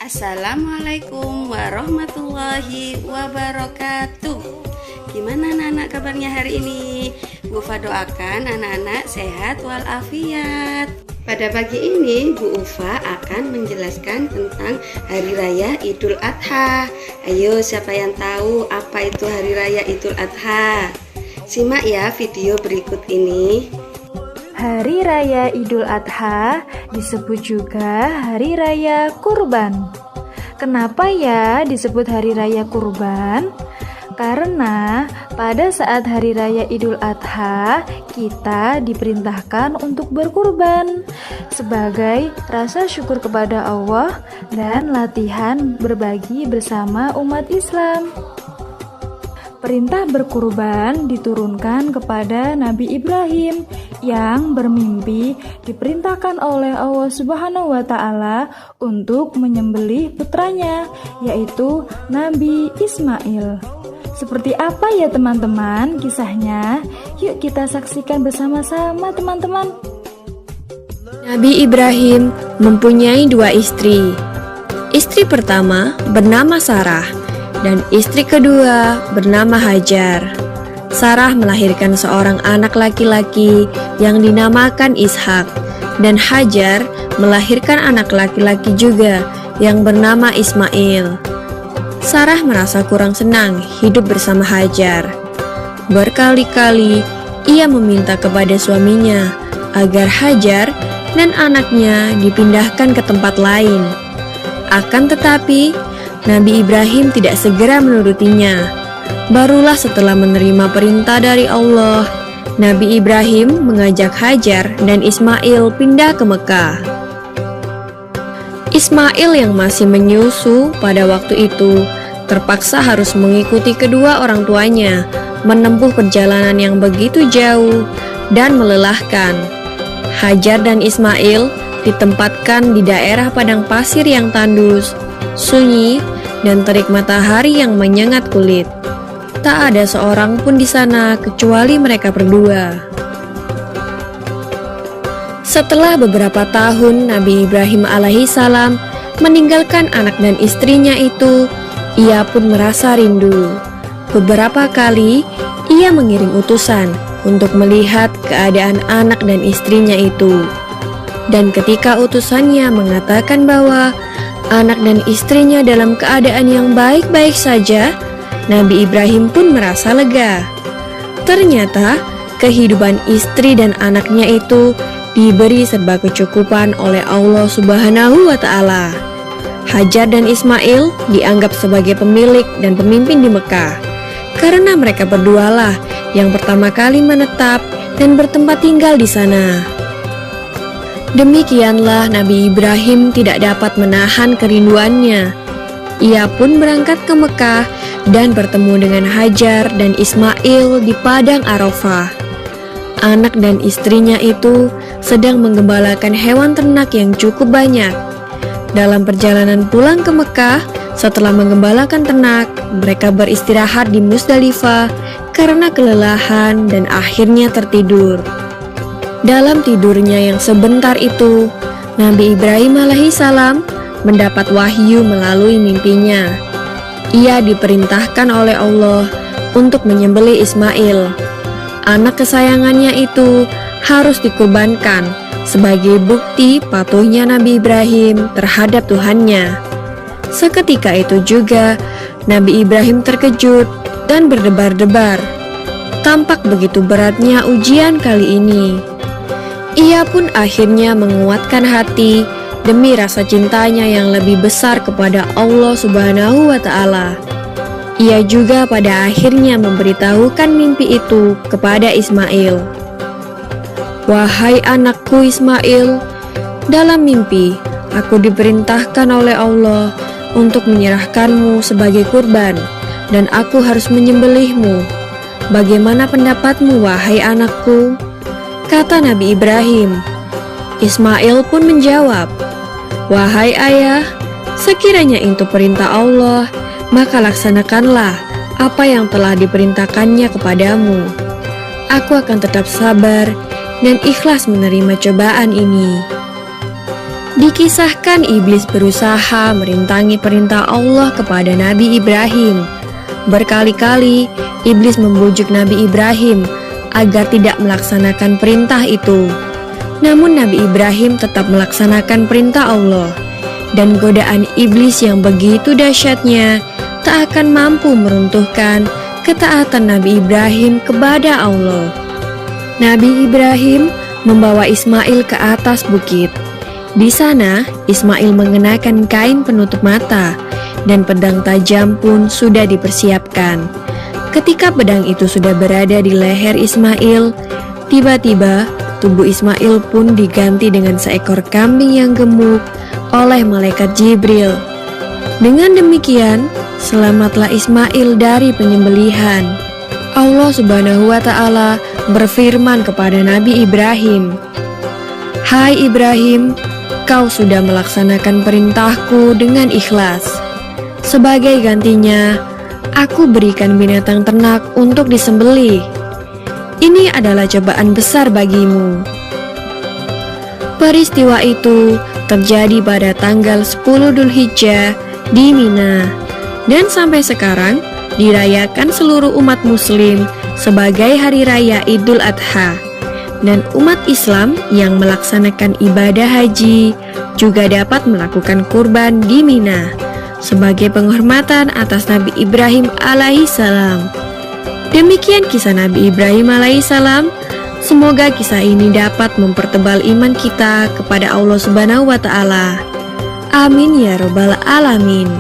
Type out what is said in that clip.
Assalamualaikum warahmatullahi wabarakatuh. Gimana anak-anak kabarnya hari ini? Bu Ufa doakan anak-anak sehat walafiat. Pada pagi ini Bu Ufa akan menjelaskan tentang Hari Raya Idul Adha. Ayo, siapa yang tahu apa itu Hari Raya Idul Adha? Simak ya video berikut ini. Hari Raya Idul Adha disebut juga Hari Raya Kurban. Kenapa ya disebut Hari Raya Kurban? Karena pada saat Hari Raya Idul Adha kita diperintahkan untuk berkurban sebagai rasa syukur kepada Allah dan latihan berbagi bersama umat Islam. Perintah berkurban diturunkan kepada Nabi Ibrahim yang bermimpi diperintahkan oleh Allah Subhanahu wa Ta'ala untuk menyembelih putranya, yaitu Nabi Ismail. Seperti apa ya teman-teman kisahnya? Yuk kita saksikan bersama-sama teman-teman. Nabi Ibrahim mempunyai dua istri. Istri pertama bernama Sarah dan istri kedua bernama Hajar. Sarah melahirkan seorang anak laki-laki yang dinamakan Ishak, dan Hajar melahirkan anak laki-laki juga yang bernama Ismail. Sarah merasa kurang senang hidup bersama Hajar. Berkali-kali ia meminta kepada suaminya agar Hajar dan anaknya dipindahkan ke tempat lain. Akan tetapi Nabi Ibrahim tidak segera menurutinya. Barulah setelah menerima perintah dari Allah, Nabi Ibrahim mengajak Hajar dan Ismail pindah ke Mekah. Ismail yang masih menyusu pada waktu itu terpaksa harus mengikuti kedua orang tuanya menempuh perjalanan yang begitu jauh dan melelahkan. Hajar dan Ismail ditempatkan di daerah padang pasir yang tandus, sunyi, dan terik matahari yang menyengat kulit. Tak ada seorang pun di sana kecuali mereka berdua. Setelah beberapa tahun Nabi Ibrahim alaihissalam meninggalkan anak dan istrinya itu, ia pun merasa rindu. Beberapa kali ia mengirim utusan untuk melihat keadaan anak dan istrinya itu. Dan ketika utusannya mengatakan bahwa anak dan istrinya dalam keadaan yang baik-baik saja, Nabi Ibrahim pun merasa lega. Ternyata kehidupan istri dan anaknya itu diberi serba kecukupan oleh Allah Subhanahu wa Ta'ala. Hajar dan Ismail dianggap sebagai pemilik dan pemimpin di Mekah karena mereka berdualah yang pertama kali menetap dan bertempat tinggal di sana. Demikianlah Nabi Ibrahim tidak dapat menahan kerinduannya. Ia pun berangkat ke Mekah dan bertemu dengan Hajar dan Ismail di padang Arafah. Anak dan istrinya itu sedang menggembalakan hewan ternak yang cukup banyak. Dalam perjalanan pulang ke Mekah, setelah menggembalakan ternak, mereka beristirahat di Musdalifah karena kelelahan dan akhirnya tertidur. Dalam tidurnya yang sebentar itu, Nabi Ibrahim alaihissalam mendapat wahyu melalui mimpinya. Ia diperintahkan oleh Allah untuk menyembelih Ismail. Anak kesayangannya itu harus dikurbankan sebagai bukti patuhnya Nabi Ibrahim terhadap Tuhannya. Seketika itu juga Nabi Ibrahim terkejut dan berdebar-debar. Tampak begitu beratnya ujian kali ini. Ia pun akhirnya menguatkan hati demi rasa cintanya yang lebih besar kepada Allah Subhanahu wa Ta'ala. Ia juga pada akhirnya memberitahukan mimpi itu kepada Ismail. Wahai anakku Ismail, dalam mimpi aku diperintahkan oleh Allah untuk menyerahkanmu sebagai kurban dan aku harus menyembelihmu. Bagaimana pendapatmu wahai anakku? Kata Nabi Ibrahim. Ismail pun menjawab, wahai ayah, sekiranya itu perintah Allah, maka laksanakanlah apa yang telah diperintahkannya kepadamu. Aku akan tetap sabar dan ikhlas menerima cobaan ini. Dikisahkan iblis berusaha merintangi perintah Allah kepada Nabi Ibrahim. Berkali-kali iblis membujuk Nabi Ibrahim agar tidak melaksanakan perintah itu. Namun Nabi Ibrahim tetap melaksanakan perintah Allah, dan godaan iblis yang begitu dahsyatnya tak akan mampu meruntuhkan ketaatan Nabi Ibrahim kepada Allah. Nabi Ibrahim membawa Ismail ke atas bukit. Di sana, Ismail mengenakan kain penutup mata, dan pedang tajam pun sudah dipersiapkan. Ketika pedang itu sudah berada di leher Ismail, tiba-tiba tubuh Ismail pun diganti dengan seekor kambing yang gemuk oleh malaikat Jibril. Dengan demikian, selamatlah Ismail dari penyembelihan. Allah Subhanahu wa Ta'ala berfirman kepada Nabi Ibrahim, "Hai Ibrahim, kau sudah melaksanakan perintahku dengan ikhlas. Sebagai gantinya, aku berikan binatang ternak untuk disembelih. Ini adalah cobaan besar bagimu." Peristiwa itu terjadi pada tanggal 10 Dzulhijjah di Mina, dan sampai sekarang dirayakan seluruh umat muslim sebagai hari raya Idul Adha. Dan umat Islam yang melaksanakan ibadah haji juga dapat melakukan kurban di Mina sebagai penghormatan atas Nabi Ibrahim alaihissalam. Demikian kisah Nabi Ibrahim alaihissalam. Semoga kisah ini dapat mempertebal iman kita kepada Allah Subhanahu wa Ta'ala. Amin ya Rabbal Alamin.